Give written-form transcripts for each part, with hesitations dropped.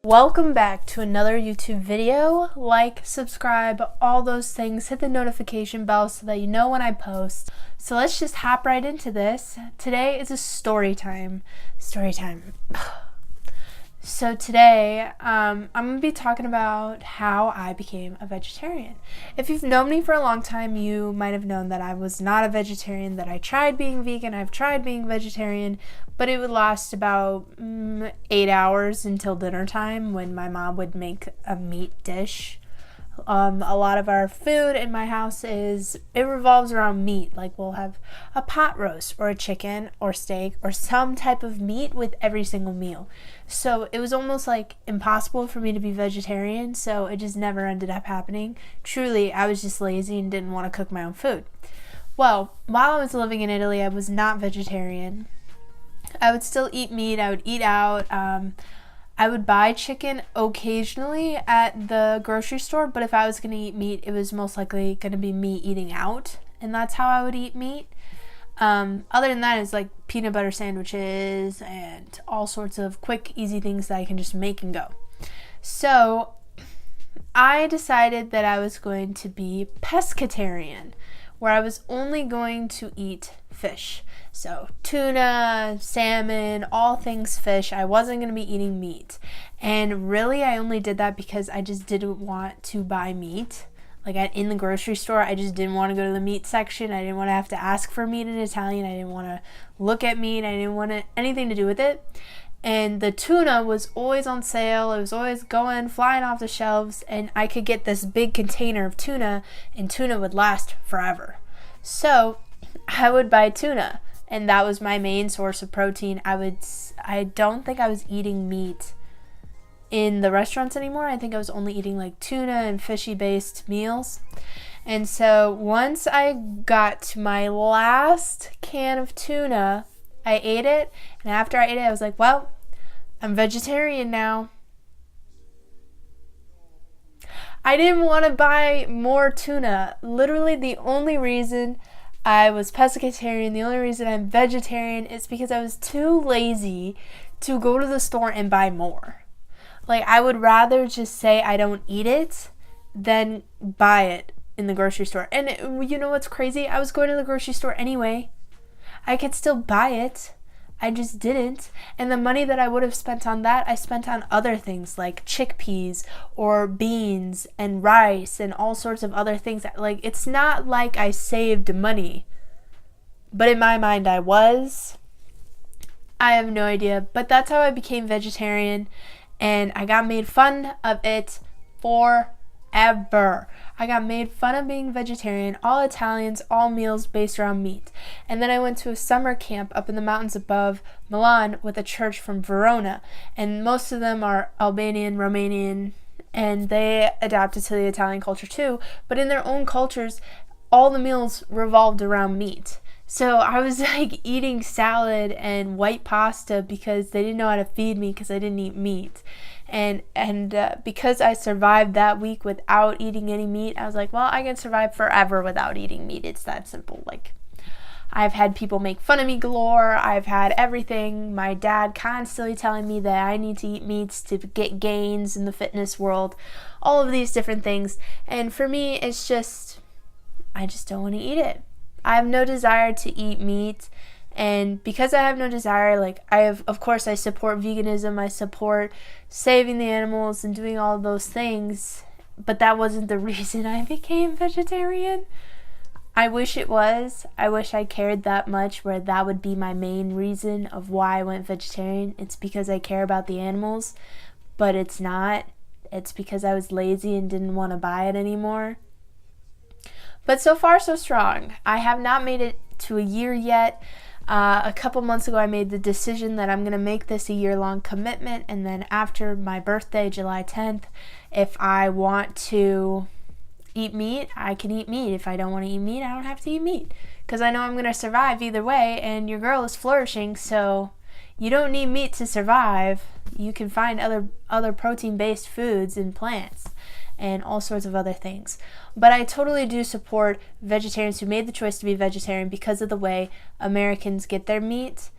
Welcome back to another YouTube video. Like, subscribe, all those things. Hit the notification bell so that you know when I post. So let's just hop right into this. Today is a story time. So today, I'm going to be talking about how I became a vegetarian. If you've known me for a long time, you might have known that I was not a vegetarian, that I tried being vegan, I've tried being vegetarian, but it would last about 8 hours until dinner time when my mom would make a meat dish. A lot of our food in my house it revolves around meat. Like we'll have a pot roast or a chicken or steak or some type of meat with every single meal. So it was almost like impossible for me to be vegetarian, so it just never ended up happening. Truly, I was just lazy and didn't want to cook my own food. Well, while I was living in Italy, I was not vegetarian. I would still eat meat, I would eat out, I would buy chicken occasionally at the grocery store, but if I was going to eat meat, it was most likely going to be me eating out, and that's how I would eat meat. Other than that, it's like peanut butter sandwiches and all sorts of quick, easy things that I can just make and go. So I decided that I was going to be pescatarian, where I was only going to eat fish. So tuna, salmon, all things fish. I wasn't going to be eating meat. And really, I only did that because I just didn't want to buy meat. Like in the grocery store, I just didn't want to go to the meat section. I didn't want to have to ask for meat in Italian. I didn't want to look at meat. I didn't want anything to do with it. And the tuna was always on sale. It was always flying off the shelves. And I could get this big container of tuna, and tuna would last forever. So I would buy tuna, and that was my main source of protein. I don't think I was eating meat in the restaurants anymore. I think I was only eating like tuna and fishy based meals. And so once I got to my last can of tuna, I ate it, and after I ate it, I was like, well, I'm vegetarian now. I didn't want to buy more tuna. Literally the only reason I was pescatarian, the only reason I'm vegetarian is because I was too lazy to go to the store and buy more. Like, I would rather just say I don't eat it than buy it in the grocery store. And you know what's crazy? I was going to the grocery store anyway. I could still buy it. I just didn't. And the money that I would have spent on that, I spent on other things like chickpeas or beans and rice and all sorts of other things. Like, it's not like I saved money. But in my mind, I was. I have no idea. But that's how I became vegetarian. And I got made fun of it forever. I got made fun of being vegetarian, all Italians, all meals based around meat. And then I went to a summer camp up in the mountains above Milan with a church from Verona. And most of them are Albanian, Romanian, and they adapted to the Italian culture too. But in their own cultures, all the meals revolved around meat. So I was like eating salad and white pasta because they didn't know how to feed me because I didn't eat meat. And because I survived that week without eating any meat, I was like, well, I can survive forever without eating meat. It's that simple. Like, I've had people make fun of me galore. I've had everything. My dad constantly telling me that I need to eat meats to get gains in the fitness world. All of these different things. And for me, it's just, I just don't want to eat it. I have no desire to eat meat, and because I have no desire, of course I support veganism, I support saving the animals and doing all of those things, but that wasn't the reason I became vegetarian. I wish it was. I wish I cared that much where that would be my main reason of why I went vegetarian. It's because I care about the animals, but it's not. It's because I was lazy and didn't want to buy it anymore. But so far, so strong. I have not made it to a year yet. A couple months ago, I made the decision that I'm going to make this a year-long commitment, and then after my birthday, July 10th, if I want to eat meat, I can eat meat. If I don't want to eat meat, I don't have to eat meat, because I know I'm going to survive either way, and your girl is flourishing, so you don't need meat to survive. You can find other protein-based foods and plants and all sorts of other things. But I totally do support vegetarians who made the choice to be vegetarian because of the way Americans get their meat.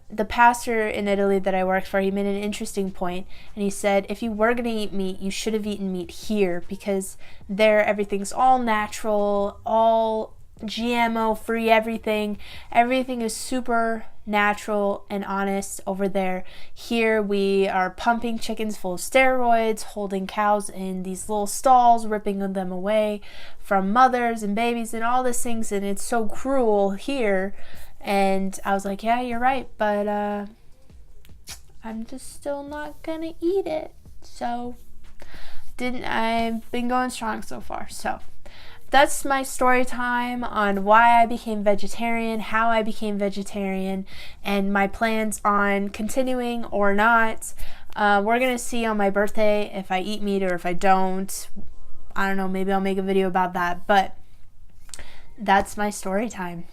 the pastor in Italy that I worked for, he made an interesting point, and he said, if you were going to eat meat, you should have eaten meat here, because there everything's all natural, all GMO free, everything is super natural and honest over there. Here we are pumping chickens full of steroids, holding cows in these little stalls, ripping them away from mothers and babies and all these things, and it's so cruel here. And I was like, yeah, you're right, but I'm just still not gonna eat it. So I've been going strong so far. So that's my story time on why I became vegetarian, how I became vegetarian, and my plans on continuing or not. We're gonna see on my birthday if I eat meat or if I don't. I don't know, maybe I'll make a video about that, but that's my story time.